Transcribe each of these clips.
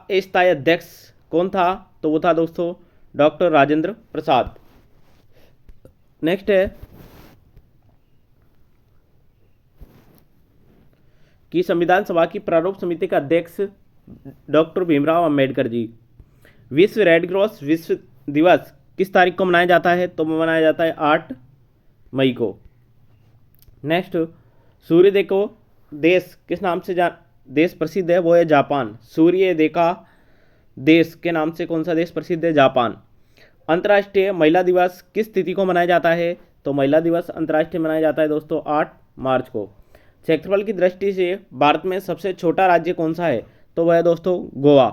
अस्थायी अध्यक्ष कौन था? तो वो था दोस्तों डॉक्टर राजेंद्र प्रसाद। नेक्स्ट है कि संविधान सभा की प्रारूप समिति का अध्यक्ष डॉक्टर भीमराव अंबेडकर जी। विश्व रेड क्रॉस विश्व दिवस किस तारीख को मनाया जाता है? तो मनाया जाता है 8 मई को। नेक्स्ट, सूर्योदय को देश किस नाम से देश प्रसिद्ध है? वो है जापान। सूर्योदय का देश के नाम से कौन सा देश प्रसिद्ध है? जापान। अंतर्राष्ट्रीय महिला दिवस किस तिथि को मनाया जाता है? तो महिला दिवस अंतर्राष्ट्रीय मनाया जाता है दोस्तों 8 मार्च को। क्षेत्रफल की दृष्टि से भारत में सबसे छोटा राज्य कौन सा है? तो वह है दोस्तों गोवा।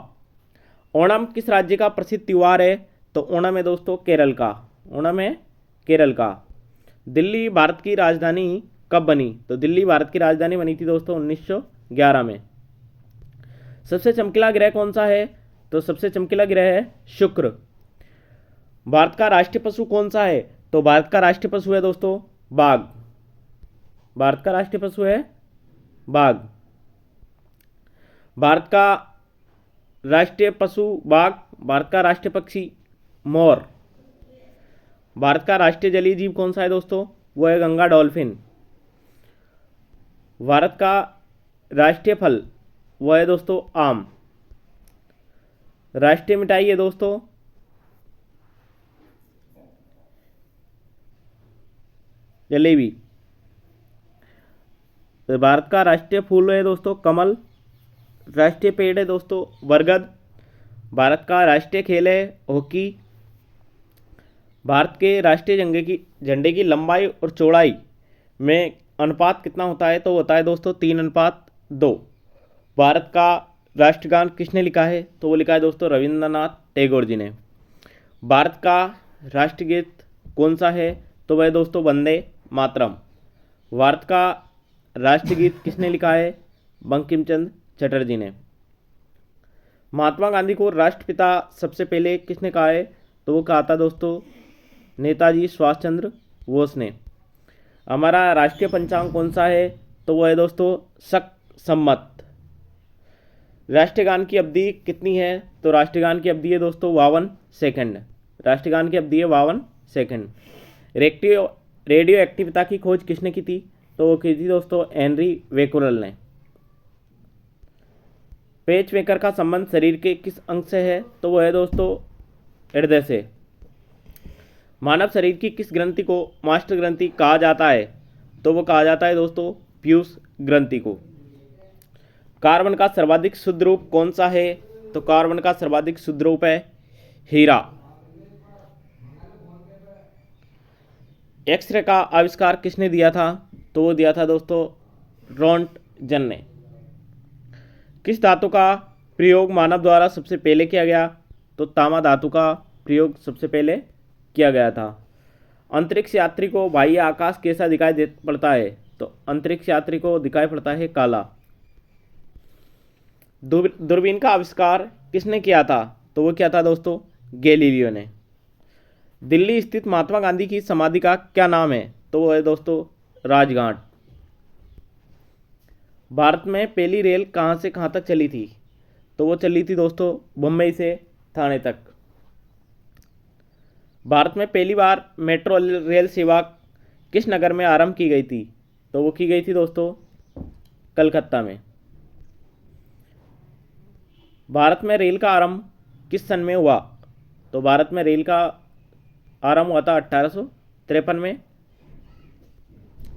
ओणम किस राज्य का प्रसिद्ध त्यौहार है? तो ओणम है दोस्तों केरल का। ओणम है केरल का। दिल्ली भारत की राजधानी कब बनी? तो दिल्ली भारत की राजधानी बनी थी दोस्तों 1911 में। सबसे चमकीला ग्रह कौन सा है? तो सबसे चमकीला ग्रह है शुक्र। भारत का राष्ट्रीय पशु कौन सा है? तो भारत का राष्ट्रीय पशु है दोस्तों बाघ। भारत का राष्ट्रीय पशु है बाघ। भारत का राष्ट्रीय पशु बाघ। भारत का राष्ट्रीय पक्षी मोर। भारत का राष्ट्रीय जलीय जीव कौन सा है दोस्तों? वो है गंगा डॉल्फिन। भारत का राष्ट्रीय फल वो है दोस्तों आम। राष्ट्रीय मिठाई है दोस्तों जलेबी। तो भारत का राष्ट्रीय फूल है दोस्तों कमल। राष्ट्रीय पेड़ है दोस्तों बरगद। भारत का राष्ट्रीय खेल है हॉकी। भारत के राष्ट्रीय झंडे की लंबाई और चौड़ाई में अनुपात कितना होता है? तो होता है दोस्तों 3:2। भारत का राष्ट्रगान किसने लिखा है? तो वो लिखा है दोस्तों रविंद्रनाथ टैगोर जी ने। भारत का राष्ट्रगीत कौन सा है? तो वह दोस्तों वंदे मातरम। भारत का राष्ट्रगीत किसने लिखा है? बंकिम चंद्र चटर्जी ने। महात्मा गांधी को राष्ट्रपिता सबसे पहले किसने कहा है? तो वो कहा था दोस्तों नेताजी सुभाष चंद्र बोस ने। हमारा राष्ट्रीय पंचांग कौन सा है? तो वो है दोस्तों शक सम्मत। राष्ट्रगान की अवधि कितनी है? तो राष्ट्रगान की अवधि है दोस्तों 52 सेकंड। राष्ट्रगान की अवधि है 52 सेकंड। रेडियो एक्टिविटी की खोज किसने की थी? तो वो की थी दोस्तों हेनरी बेक्वेरेल ने। पेच मेकर का संबंध शरीर के किस अंग से है? तो वो है दोस्तों हृदय से। मानव शरीर की किस ग्रंथि को मास्टर ग्रंथि कहा जाता है? तो वो कहा जाता है दोस्तों पीयूष ग्रंथि को। कार्बन का सर्वाधिक शुद्ध रूप कौन सा है? तो कार्बन का सर्वाधिक शुद्ध रूप है हीरा। एक्सरे का आविष्कार किसने दिया था? तो वो दिया था दोस्तों रोंटगन ने। किस धातु का प्रयोग मानव द्वारा सबसे पहले किया गया? तो तांबा धातु का प्रयोग सबसे पहले किया गया था। अंतरिक्ष यात्री को बाह्य आकाश कैसा दिखाई पड़ता है? तो अंतरिक्ष यात्री को दिखाई पड़ता है काला। दूरबीन का आविष्कार किसने किया था? तो वो किया था दोस्तों गैलीलियो ने। दिल्ली स्थित महात्मा गांधी की समाधि का क्या नाम है? तो वो है दोस्तों राजघाट। भारत में पहली रेल कहाँ से कहाँ तक चली थी? तो वो चली थी दोस्तों मुंबई से ठाणे तक। भारत में पहली बार मेट्रो रेल सेवा किस नगर में आरंभ की गई थी? तो वो की गई थी दोस्तों कलकत्ता में। भारत में रेल का आरंभ किस सन में हुआ? तो भारत में रेल का आरंभ हुआ था 1853 में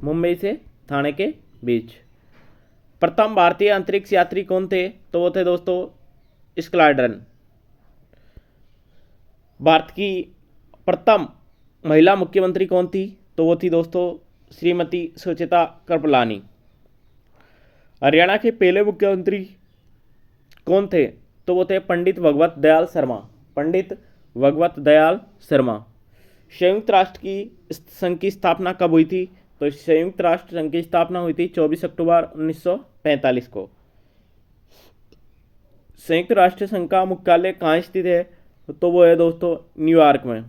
मुंबई से ठाणे के बीच। प्रथम भारतीय अंतरिक्ष यात्री कौन थे? तो वो थे दोस्तों स्कैलड्रन। भारत की प्रथम महिला मुख्यमंत्री कौन थी? तो वो थी दोस्तों श्रीमती सुचेता कृपलानी। हरियाणा के पहले मुख्यमंत्री कौन थे? तो वो थे पंडित भगवत दयाल शर्मा। पंडित भगवत दयाल शर्मा। संयुक्त राष्ट्र संघ की स्थापना कब हुई थी? तो संयुक्त राष्ट्र संघ की स्थापना हुई थी 24 अक्टूबर 1945 को। संयुक्त राष्ट्र संघ का मुख्यालय कहाँ स्थित है? तो वो है दोस्तों न्यूयॉर्क में।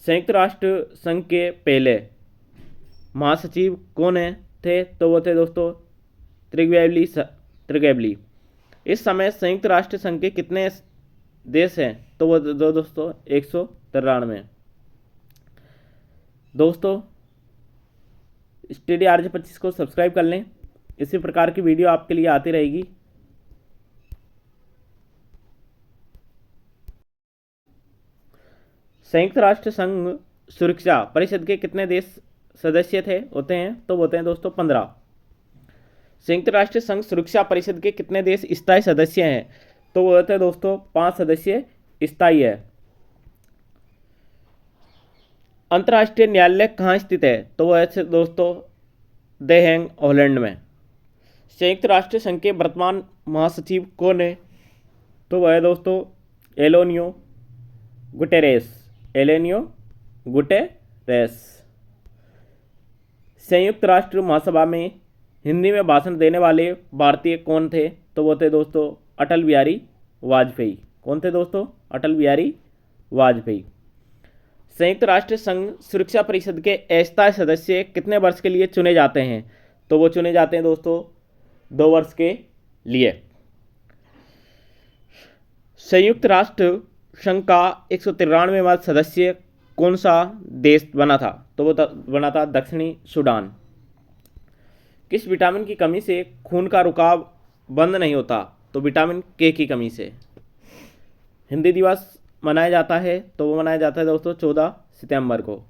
संयुक्त राष्ट्र संघ के पहले महासचिव कौन थे? तो वो थे दोस्तों त्रिगैबली। इस समय संयुक्त राष्ट्र संघ के कितने देश हैं? तो वो दोस्तों 193। दोस्तों स्टडी RJ 25 को सब्सक्राइब कर लें, इसी प्रकार की वीडियो आपके लिए आती रहेगी। संयुक्त राष्ट्र संघ सुरक्षा परिषद के कितने देश सदस्य होते हैं? तो होते हैं दोस्तों 15। संयुक्त राष्ट्र संघ सुरक्षा परिषद के कितने देश स्थायी सदस्य हैं? तो वो होते हैं दोस्तों 5 सदस्य स्थायी है। अंतर्राष्ट्रीय न्यायालय कहाँ स्थित है? तो वो है दोस्तों द हेग, हॉलैंड में। संयुक्त राष्ट्र संघ के वर्तमान महासचिव कौन है? तो वह है दोस्तों एलोनियो गुटेरेस। एलोनियो गुटेरेस। संयुक्त राष्ट्र महासभा में हिंदी में भाषण देने वाले भारतीय कौन थे? तो वो थे दोस्तों अटल बिहारी वाजपेयी। कौन थे दोस्तों? अटल बिहारी वाजपेयी। संयुक्त राष्ट्र संघ सुरक्षा परिषद के अस्थायी सदस्य कितने वर्ष के लिए चुने जाते हैं? तो वो चुने जाते हैं दोस्तों 2 वर्ष के लिए। संयुक्त राष्ट्र संघ का 193वां सदस्य कौन सा देश बना था? तो वो बना था दक्षिणी सूडान। किस विटामिन की कमी से खून का रुकाव बंद नहीं होता? तो विटामिन के की कमी से। हिंदी दिवस मनाया जाता है? तो वो मनाया जाता है दोस्तों 14 सितंबर को।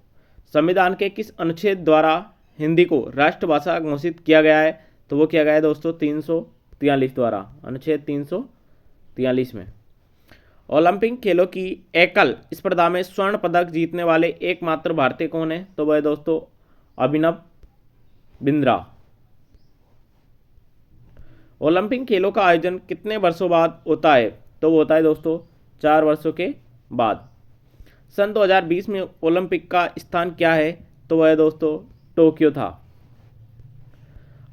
संविधान के किस अनुच्छेद द्वारा हिंदी को राष्ट्रभाषा घोषित किया गया है? तो वो किया गया है दोस्तों 343 द्वारा, अनुच्छेद 343 में। ओलंपिक खेलों की एकल स्पर्धा में स्वर्ण पदक जीतने वाले एकमात्र भारतीय कौन है? तो वह है दोस्तों अभिनव बिंद्रा। ओलंपिक खेलों का आयोजन कितने वर्षों बाद होता है? तो वो होता है दोस्तों 4 वर्षों के बाद। सन 2020 में ओलंपिक का स्थान क्या है? तो वह है दोस्तों टोक्यो था।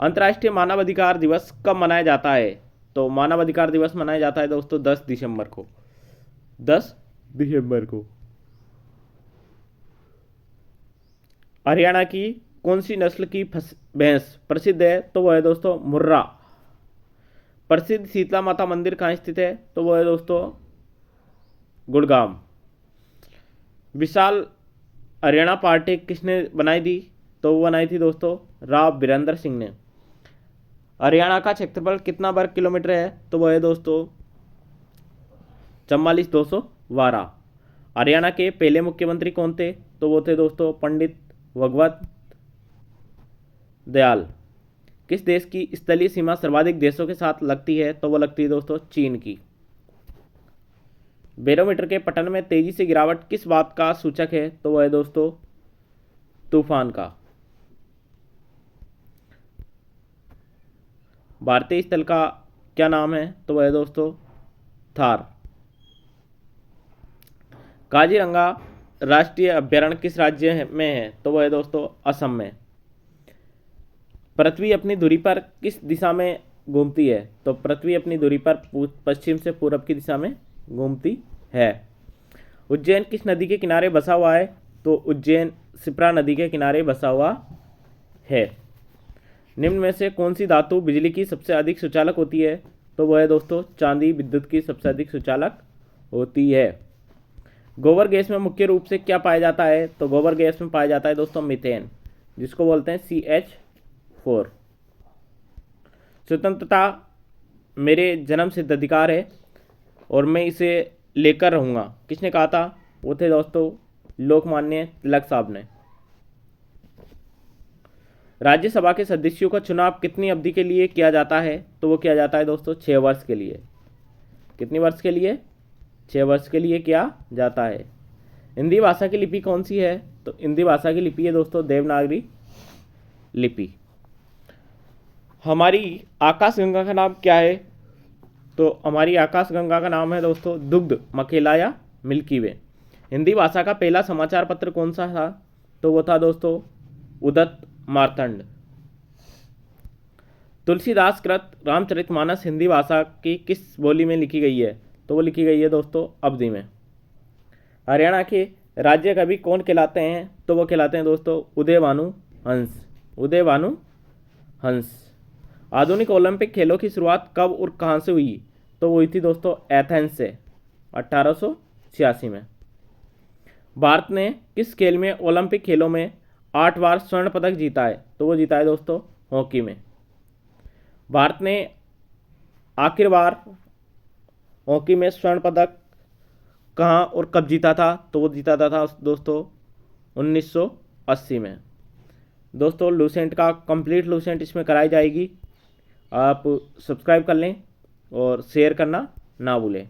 अंतर्राष्ट्रीय मानवाधिकार दिवस कब मनाया जाता है? तो मानवाधिकार दिवस मनाया जाता है दोस्तों 10 दिसंबर को। 10 दिसंबर को। हरियाणा की कौन सी नस्ल की भैंस प्रसिद्ध है? तो वह है दोस्तों मुर्रा। प्रसिद्ध शीतला माता मंदिर कहाँ स्थित है? तो वह है दोस्तों गुड़गांव। विशाल हरियाणा पार्टी किसने बनाई थी? तो वो बनाई थी दोस्तों राव वीरेंद्र सिंह ने। हरियाणा का क्षेत्रफल कितना वर्ग किलोमीटर है? तो वह है दोस्तों 44,212। हरियाणा के पहले मुख्यमंत्री कौन थे? तो वो थे दोस्तों पंडित भगवत दयाल। किस देश की स्थलीय सीमा सर्वाधिक देशों के साथ लगती है? तो वो लगती है दोस्तों चीन की। बैरोमीटर के पठन में तेजी से गिरावट किस बात का सूचक है? तो वह है दोस्तों तूफान का। भारतीय स्थल का क्या नाम है? तो वह है दोस्तों थार। काजीरंगा राष्ट्रीय अभ्यारण्य किस राज्य में है? तो वह है दोस्तों असम में। पृथ्वी अपनी धुरी पर किस दिशा में घूमती है? तो पृथ्वी अपनी धुरी पर पश्चिम से पूरब की दिशा में घूमती है। उज्जैन किस नदी के किनारे बसा हुआ है? तो उज्जैन शिप्रा नदी के किनारे बसा हुआ है। निम्न में से कौन सी धातु बिजली की सबसे अधिक सुचालक होती है? तो वह है दोस्तों चांदी विद्युत की सबसे अधिक सुचालक होती है। गोबर गैस में मुख्य रूप से क्या पाया जाता है? तो गोबर गैस में पाया जाता है दोस्तों मीथेन, जिसको बोलते हैं CH4। स्वतंत्रता मेरे जन्म सिद्ध अधिकार है और मैं इसे लेकर रहूँगा, किसने कहा था? वो थे दोस्तों लोकमान्य तिलक साहब ने। राज्यसभा के सदस्यों का चुनाव कितनी अवधि के लिए किया जाता है? तो वो किया जाता है दोस्तों 6 वर्ष के लिए। कितनी वर्ष के लिए? 6 वर्ष के लिए किया जाता है। हिंदी भाषा की लिपि कौन सी है? तो हिंदी भाषा की लिपि है दोस्तों देवनागरी लिपि। हमारी आकाशगंगा का नाम क्या है? तो हमारी आकाशगंगा का नाम है दोस्तों दुग्ध मकेला या मिल्की वे। हिंदी भाषा का पहला समाचार पत्र कौन सा था? तो वो था दोस्तों उदत मार्तंड। तुलसीदास कृत रामचरितमानस हिंदी भाषा की किस बोली में लिखी गई है? तो वो लिखी गई है दोस्तों अवधी में। हरियाणा के राज्य कवि कौन कहलाते हैं? तो वो कहलाते हैं दोस्तों उदय भानु हंस। उदय भानु हंस। आधुनिक ओलंपिक खेलों की शुरुआत कब और कहाँ से हुई? तो वो हुई थी दोस्तों एथेंस से 1886 में। भारत ने किस खेल में ओलंपिक खेलों में 8 बार स्वर्ण पदक जीता है? तो वो जीता है दोस्तों हॉकी में। भारत ने आखिर बार हॉकी में स्वर्ण पदक कहाँ और कब जीता था? तो वो जीता था दोस्तों 1980 में। दोस्तों लूसेंट का कंप्लीट लूसेंट इसमें कराई जाएगी, आप सब्सक्राइब कर लें और शेयर करना ना भूलें।